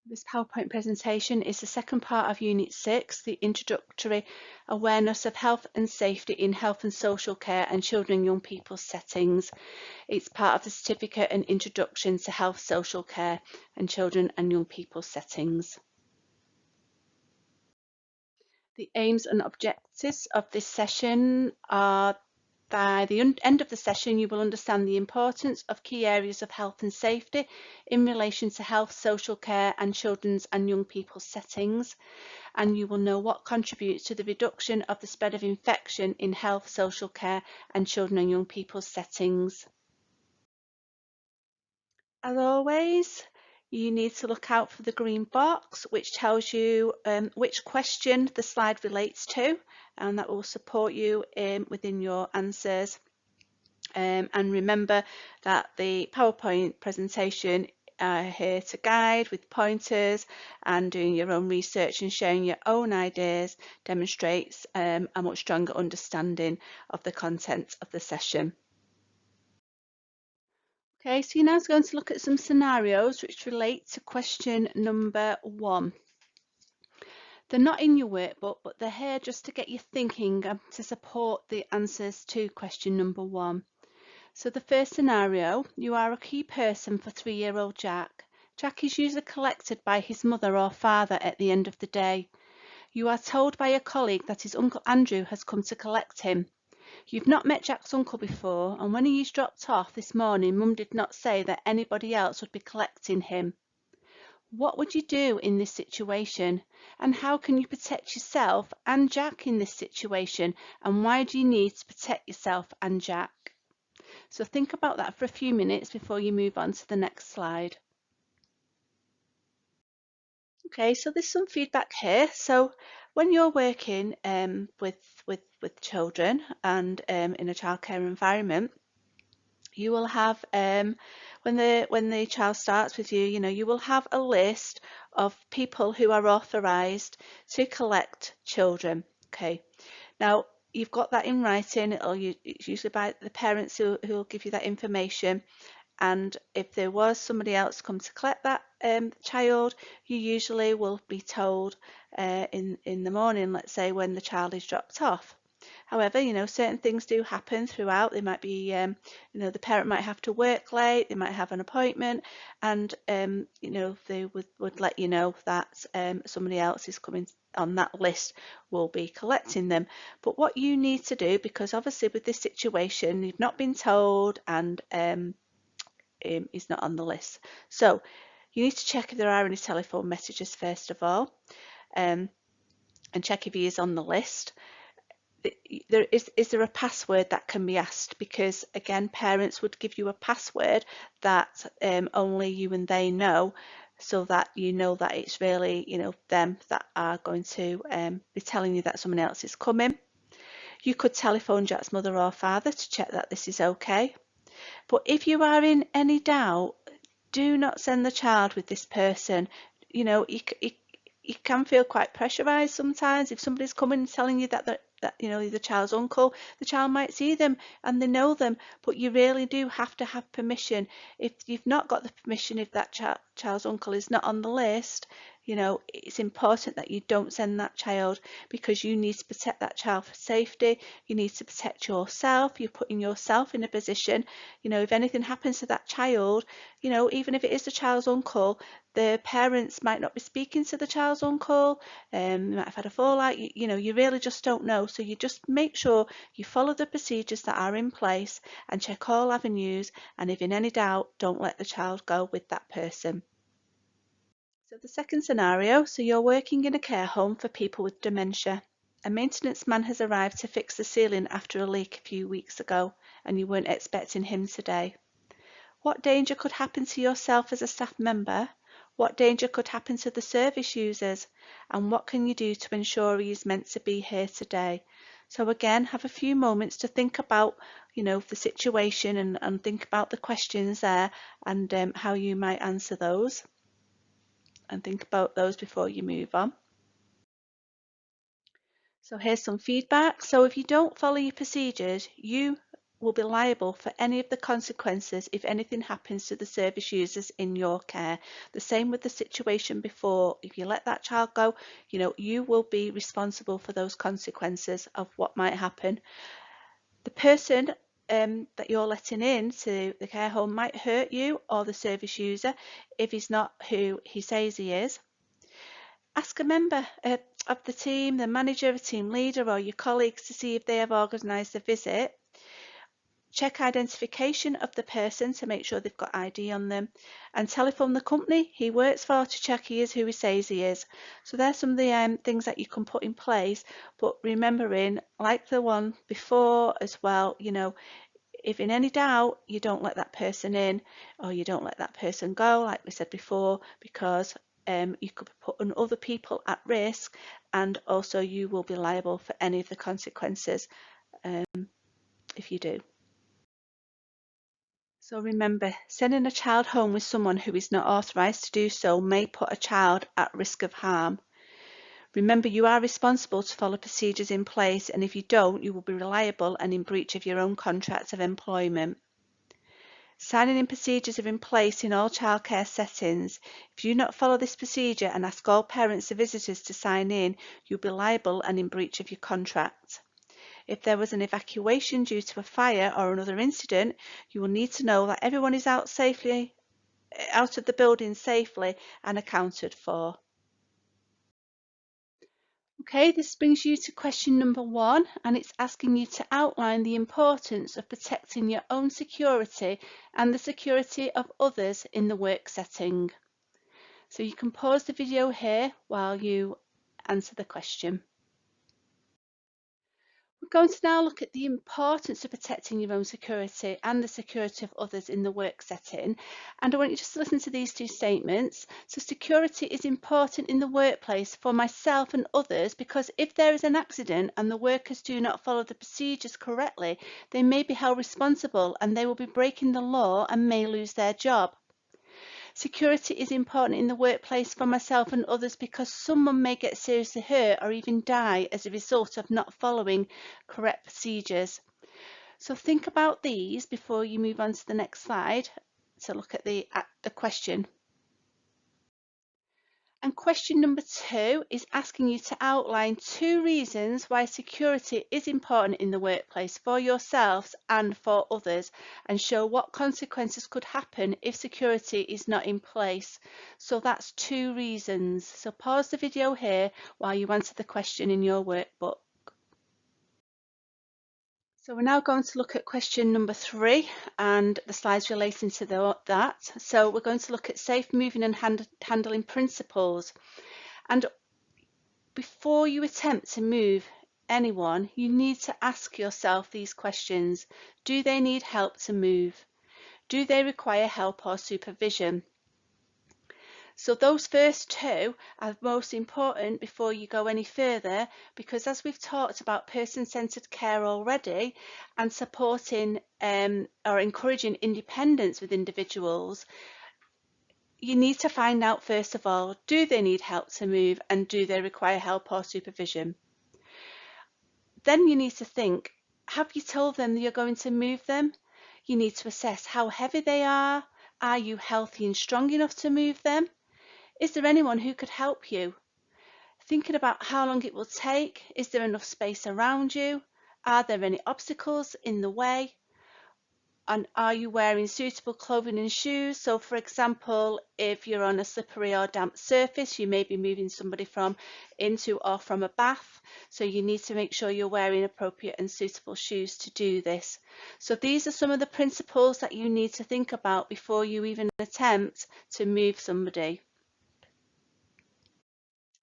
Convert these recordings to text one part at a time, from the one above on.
This PowerPoint presentation is the second part of Unit 6, the Introductory Awareness of Health and Safety in Health and Social Care and Children and Young People Settings. It's part of the Certificate and Introduction to Health, Social Care and Children and Young People Settings. The aims and objectives of this session are: by the end of the session, you will understand the importance of key areas of health and safety in relation to health, social care and children's and young people's settings, and you will know what contributes to the reduction of the spread of infection in health, social care and children and young people's settings. As always, you need to look out for the green box, which tells you which question the slide relates to, and that will support you within your answers. And remember that the PowerPoint presentation here to guide with pointers, and doing your own research and sharing your own ideas demonstrates a much stronger understanding of the content of the session. Okay, so you're now going to look at some scenarios which relate to question number 1. They're not in your workbook, but they're here just to get you thinking and to support the answers to question number 1. So the first scenario: you are a key person for 3-year-old Jack. Jack is usually collected by his mother or father at the end of the day. You are told by a colleague that his Uncle Andrew has come to collect him. You've not met Jack's uncle before, and when he is dropped off this morning, Mum did not say that anybody else would be collecting him. What would you do in this situation? And how can you protect yourself and Jack in this situation? And why do you need to protect yourself and Jack? So think about that for a few minutes before you move on to the next slide. Okay, so there's some feedback here. So when you're working with children and in a childcare environment, you will have when the child starts with you, you will have a list of people who are authorized to collect children. Okay, now you've got that in writing. It's usually by the parents who will give you that information. And if there was somebody else come to collect that child, you usually will be told in the morning, let's say, when the child is dropped off. However, certain things do happen throughout. They might be, the parent might have to work late, they might have an appointment, and, they would let you know that somebody else is coming on that list, will be collecting them. But what you need to do, because obviously with this situation, you've not been told and is not on the list. So you need to check if there are any telephone messages first of all, and check if he is on the list. Is there a password that can be asked? Because again, parents would give you a password that only you and they know, so that you know that it's really them that are going to be telling you that someone else is coming. You could telephone Jack's mother or father to check that this is okay. But if you are in any doubt, do not send the child with this person. You can feel quite pressurized sometimes if somebody's coming and telling you that the child's uncle. The child might see them and they know them, but you really do have to have permission. If you've not got the permission, if that child's uncle is not on the list, it's important that you don't send that child, because you need to protect that child for safety. You need to protect yourself. You're putting yourself in a position, if anything happens to that child, even if it is the child's uncle, the parents might not be speaking to the child's uncle, they might have had a fallout, you really just don't know. So you just make sure you follow the procedures that are in place and check all avenues, and if in any doubt, don't let the child go with that person. So the second scenario: so you're working in a care home for people with dementia. A maintenance man has arrived to fix the ceiling after a leak a few weeks ago, and you weren't expecting him today. What danger could happen to yourself as a staff member? What danger could happen to the service users? And what can you do to ensure he is meant to be here today? So again, have a few moments to think about, the situation, and think about the questions there, and how you might answer those. And think about those before you move on. So here's some feedback. So if you don't follow your procedures, you will be liable for any of the consequences if anything happens to the service users in your care. The same with the situation before. If you let that child go, you will be responsible for those consequences of what might happen. The person that you're letting in to the care home might hurt you or the service user if he's not who he says he is. Ask a member of the team, the manager, a team leader, or your colleagues to see if they have organised a visit. Check identification of the person to make sure they've got ID on them, and telephone the company he works for to check he is who he says he is. So there's some of the things that you can put in place, but remembering, like the one before as well, if in any doubt, you don't let that person in or you don't let that person go, like we said before, because you could be putting other people at risk, and also you will be liable for any of the consequences if you do. So remember, sending a child home with someone who is not authorised to do so may put a child at risk of harm. Remember, you are responsible to follow procedures in place, and if you don't, you will be liable and in breach of your own contract of employment. Signing in procedures are in place in all childcare settings. If you do not follow this procedure and ask all parents or visitors to sign in, you'll be liable and in breach of your contract. If there was an evacuation due to a fire or another incident, you will need to know that everyone is out of the building safely and accounted for. Okay, this brings you to question number 1, and it's asking you to outline the importance of protecting your own security and the security of others in the work setting. So you can pause the video here while you answer the question. We're going to now look at the importance of protecting your own security and the security of others in the work setting. And I want you just to listen to these two statements. So security is important in the workplace for myself and others because if there is an accident and the workers do not follow the procedures correctly, they may be held responsible and they will be breaking the law and may lose their job. Security is important in the workplace for myself and others because someone may get seriously hurt or even die as a result of not following correct procedures. So think about these before you move on to the next slide to look at the question. And question number 2 is asking you to outline 2 reasons why security is important in the workplace for yourselves and for others, and show what consequences could happen if security is not in place. So that's 2 reasons. So pause the video here while you answer the question in your workbook. So we're now going to look at question number 3 and the slides relating to that. So we're going to look at safe moving and handling principles. And before you attempt to move anyone, you need to ask yourself these questions. Do they need help to move? Do they require help or supervision? So those first 2 are most important before you go any further, because as we've talked about person-centred care already and supporting or encouraging independence with individuals, you need to find out first of all, do they need help to move and do they require help or supervision? Then you need to think, have you told them that you're going to move them? You need to assess how heavy they are. Are you healthy and strong enough to move them? Is there anyone who could help you? Thinking about how long it will take. Is there enough space around you? Are there any obstacles in the way? And are you wearing suitable clothing and shoes? So for example, if you're on a slippery or damp surface, you may be moving somebody from into or from a bath. So you need to make sure you're wearing appropriate and suitable shoes to do this. So these are some of the principles that you need to think about before you even attempt to move somebody.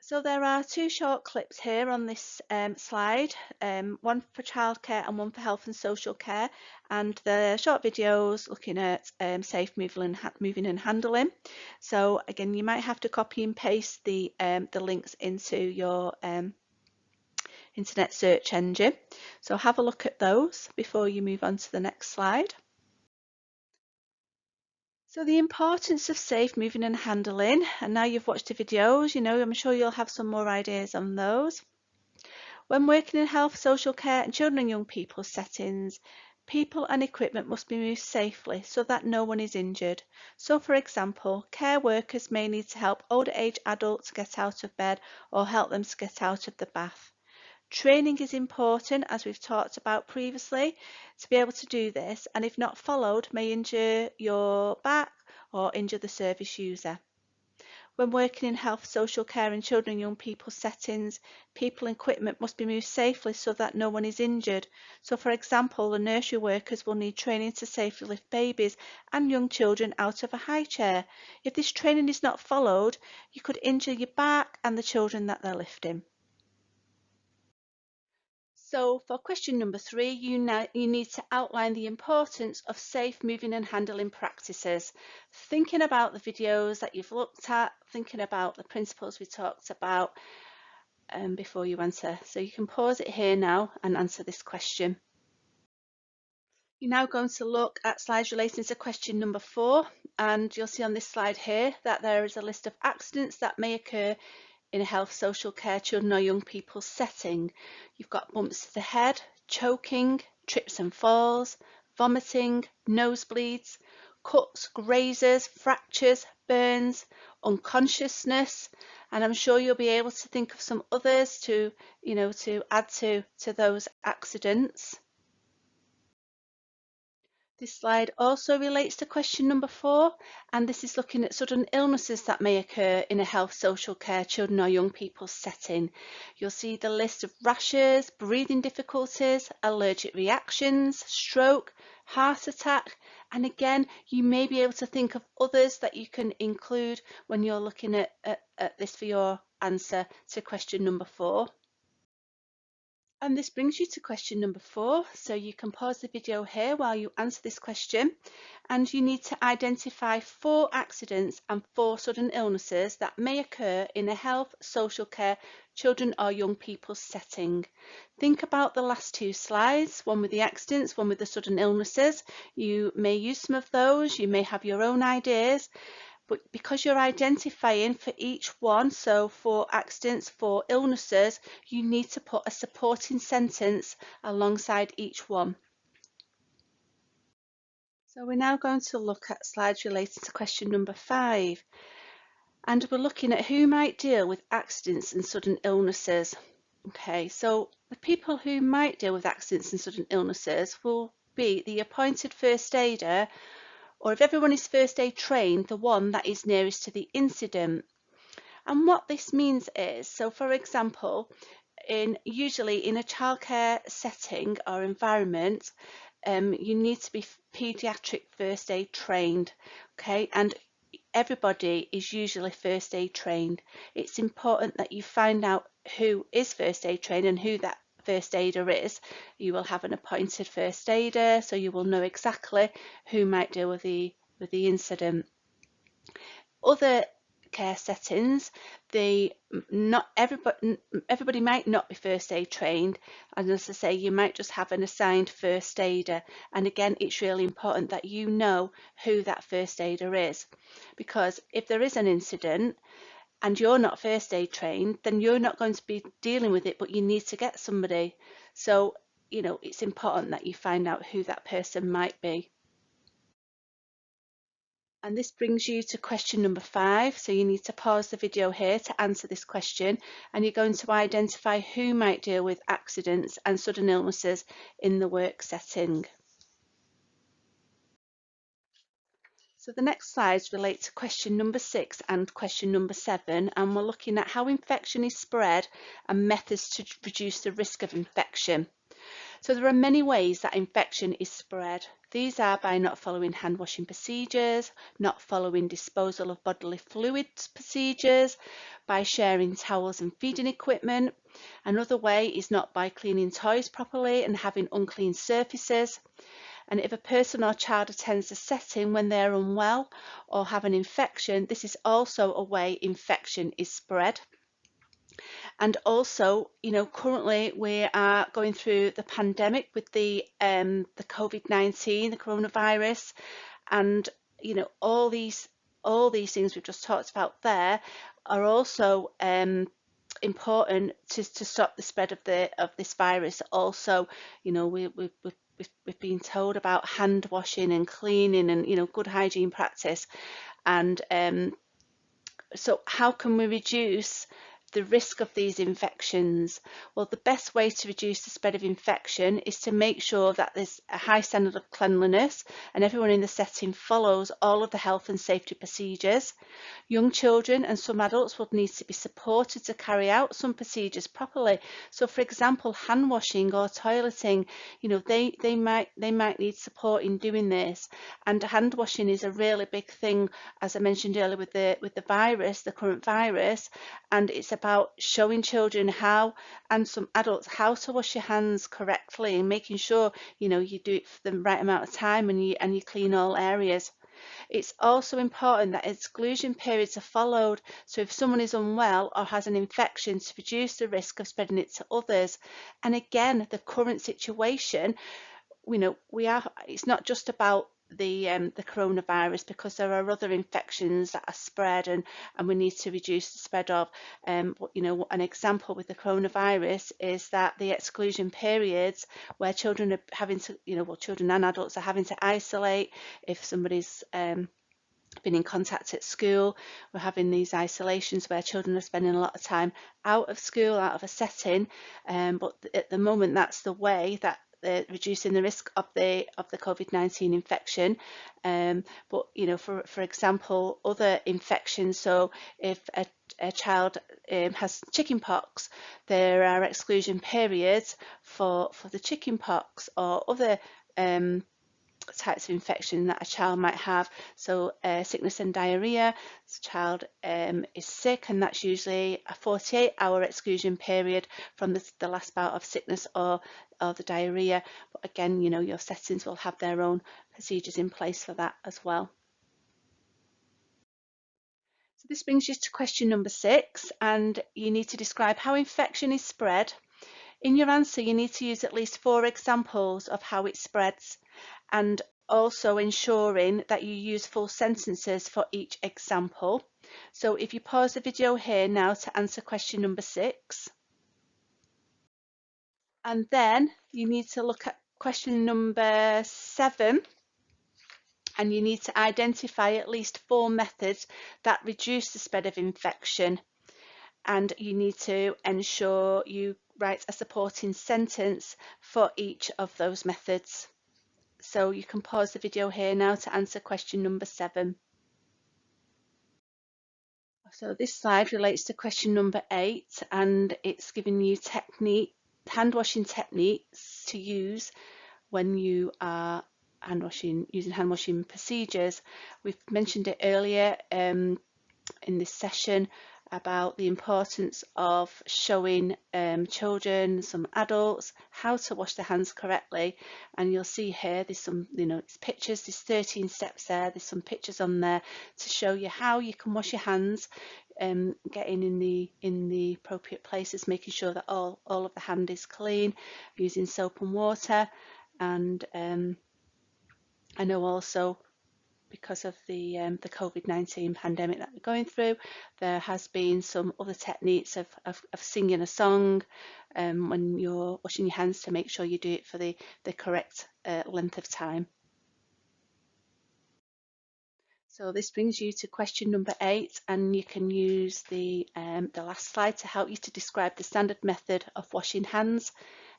So there are 2 short clips here on this slide, one for childcare and one for health and social care, and the short videos looking at safe moving and handling. So again, you might have to copy and paste the links into your internet search engine. So have a look at those before you move on to the next slide. So the importance of safe moving and handling, and now you've watched the videos, I'm sure you'll have some more ideas on those. When working in health, social care and children and young people settings, People and equipment must be moved safely so that no one is injured. So, for example, care workers may need to help older age adults get out of bed or help them to get out of the bath. Training is important, as we've talked about previously, to be able to do this, and if not followed, may injure your back or injure the service user. When working in health, social care and children and young people settings, people and equipment must be moved safely so that no one is injured. So, for example, the nursery workers will need training to safely lift babies and young children out of a high chair. If this training is not followed, you could injure your back and the children that they're lifting. So for question number 3, you need to outline the importance of safe moving and handling practices. Thinking about the videos that you've looked at, thinking about the principles we talked about before you answer. So you can pause it here now and answer this question. You're now going to look at slides relating to question number 4, and you'll see on this slide here that there is a list of accidents that may occur in a health, social care, children or young people setting. You've got bumps to the head, choking, trips and falls, vomiting, nosebleeds, cuts, grazes, fractures, burns, unconsciousness, and I'm sure you'll be able to think of some others to add to those accidents. This slide also relates to question number 4, and this is looking at sudden illnesses that may occur in a health, social care, children or young people setting. You'll see the list of rashes, breathing difficulties, allergic reactions, stroke, heart attack, and again, you may be able to think of others that you can include when you're looking at this for your answer to question number 4. And this brings you to question number 4. So you can pause the video here while you answer this question, and you need to identify 4 accidents and 4 sudden illnesses that may occur in a health, social care, children or young people setting. Think about the last 2 slides, one with the accidents, one with the sudden illnesses. You may use some of those, you may have your own ideas, but because you're identifying for each one, so for accidents, for illnesses, you need to put a supporting sentence alongside each one. So we're now going to look at slides related to question number 5, and we're looking at who might deal with accidents and sudden illnesses. Okay, so the people who might deal with accidents and sudden illnesses will be the appointed first aider, or if everyone is first aid trained, the one that is nearest to the incident. And what this means is, so for example, usually in a childcare setting or environment, you need to be paediatric first aid trained, okay, and everybody is usually first aid trained. It's important that you find out who is first aid trained and who that first aider is. You will have an appointed first aider, so you will know exactly who might deal with the incident. Other care settings, not everybody might not be first aid trained, and as I say, you might just have an assigned first aider, and again it's really important that you know who that first aider is, because if there is an incident and you're not first aid trained, then you're not going to be dealing with it, but you need to get somebody. So, it's important that you find out who that person might be. And this brings you to question number 5. So you need to pause the video here to answer this question, and you're going to identify who might deal with accidents and sudden illnesses in the work setting. So the next slides relate to question number 6 and question number 7, and we're looking at how infection is spread and methods to reduce the risk of infection. So there are many ways that infection is spread. These are by not following hand washing procedures, not following disposal of bodily fluids procedures, by sharing towels and feeding equipment. Another way is not by cleaning toys properly and having unclean surfaces. And if a person or child attends a setting when they are unwell or have an infection, this is also a way infection is spread. And also, currently we are going through the pandemic with the COVID-19, the coronavirus, and all these things we've just talked about there are also important to stop the spread of this virus. Also, we we've been told about hand washing and cleaning and, you know, good hygiene practice. And so how can we reduce the risk of these infections? Well, the best way to reduce the spread of infection is to make sure that there's a high standard of cleanliness and everyone in the setting follows all of the health and safety procedures. Young children and some adults would need to be supported to carry out some procedures properly. So, for example, hand washing or toileting, you know, they might need support in doing this. And hand washing is a really big thing, as I mentioned earlier, with the virus, the current virus, and it's about showing children how, and some adults, how to wash your hands correctly and making sure, you know, you do it for the right amount of time and you clean all areas. It's also important that exclusion periods are followed, so if someone is unwell or has an infection, to reduce the risk of spreading it to others. And again, the current situation, you know, it's not just about the coronavirus, because there are other infections that are spread and we need to reduce the spread of. But, you know, an example with the coronavirus is that the exclusion periods where children are having to, you know, well, children and adults are having to isolate if somebody's been in contact at school. We're having these isolations where children are spending a lot of time out of school, out of a setting, but at the moment that's the way that they're reducing the risk of the COVID-19 infection. But, you know, for example, other infections, so if a child has chickenpox, there are exclusion periods for the chickenpox or other types of infection that a child might have. So sickness and diarrhea, the child is sick, and that's usually a 48-hour exclusion period from the last bout of sickness or the diarrhea. But again, you know, your settings will have their own procedures in place for that as well. So this brings you to question number 6, and you need to describe how infection is spread. In your answer, you need to use at least 4 examples of how it spreads, and also ensuring that you use full sentences for each example. So if you pause the video here now to answer question number 6, and then you need to look at question number 7, and you need to identify at least 4 methods that reduce the spread of infection, and you need to ensure you write a supporting sentence for each of those methods. So you can pause the video here now to answer question number 7. So this slide relates to question number 8, and it's giving you hand washing techniques to use when you are using hand washing procedures. We've mentioned it earlier in this session about the importance of showing children, some adults, how to wash their hands correctly. And you'll see here there's some, you know, it's pictures, there's 13 steps there, there's some pictures on there to show you how you can wash your hands, getting in the appropriate places, making sure that all of the hand is clean, using soap and water. And I know also, because of the COVID-19 pandemic that we're going through, there has been some other techniques of singing a song when you're washing your hands, to make sure you do it for the correct length of time. So this brings you to question number 8, and you can use the last slide to help you to describe the standard method of washing hands.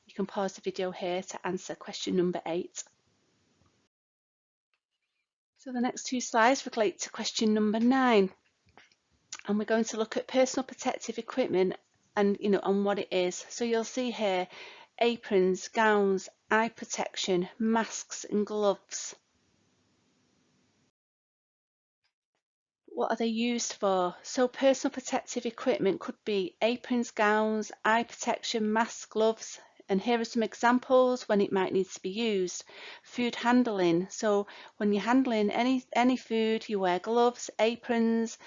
You can pause the video here to answer question number 8. So the next 2 slides relate to question number 9, and we're going to look at personal protective equipment and, you know, on what it is. So you'll see here aprons, gowns, eye protection, masks and gloves. What are they used for? So personal protective equipment could be aprons, gowns, eye protection, masks, gloves. And here are some examples when it might need to be used. Food handling. So when you're handling any food, you wear gloves, aprons,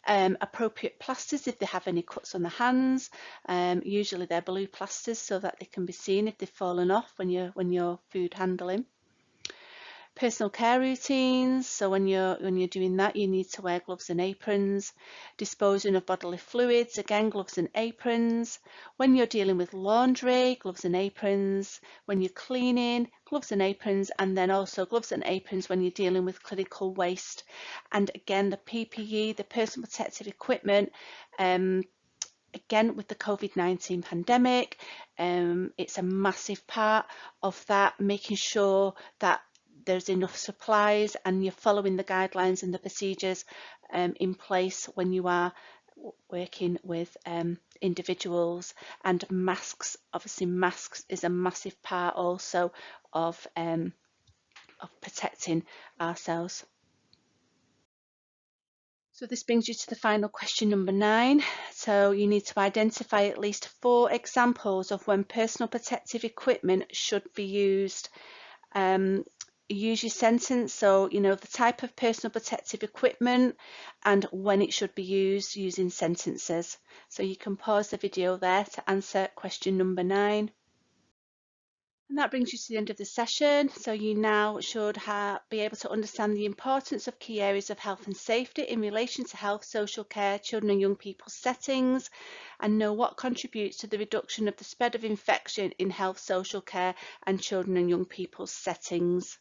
appropriate plasters if they have any cuts on the hands. Usually they're blue plasters so that they can be seen if they've fallen off when you're food handling. Personal care routines, so when you're doing that, you need to wear gloves and aprons. Disposing of bodily fluids, again, gloves and aprons. When you're dealing with laundry, gloves and aprons. When you're cleaning, gloves and aprons, and then also gloves and aprons when you're dealing with clinical waste. And again, the PPE, the personal protective equipment, again, with the COVID-19 pandemic, it's a massive part of that, making sure that there's enough supplies and you're following the guidelines and the procedures in place when you are working with individuals. And masks, obviously masks is a massive part also of protecting ourselves. So this brings you to the final question, number 9. So you need to identify at least 4 examples of when personal protective equipment should be used. Use your sentence, so the type of personal protective equipment and when it should be used using sentences. So you can pause the video there to answer question number 9. And that brings you to the end of the session. So you now should be able to understand the importance of key areas of health and safety in relation to health, social care, children and young people's settings, and know what contributes to the reduction of the spread of infection in health, social care and children and young people's settings.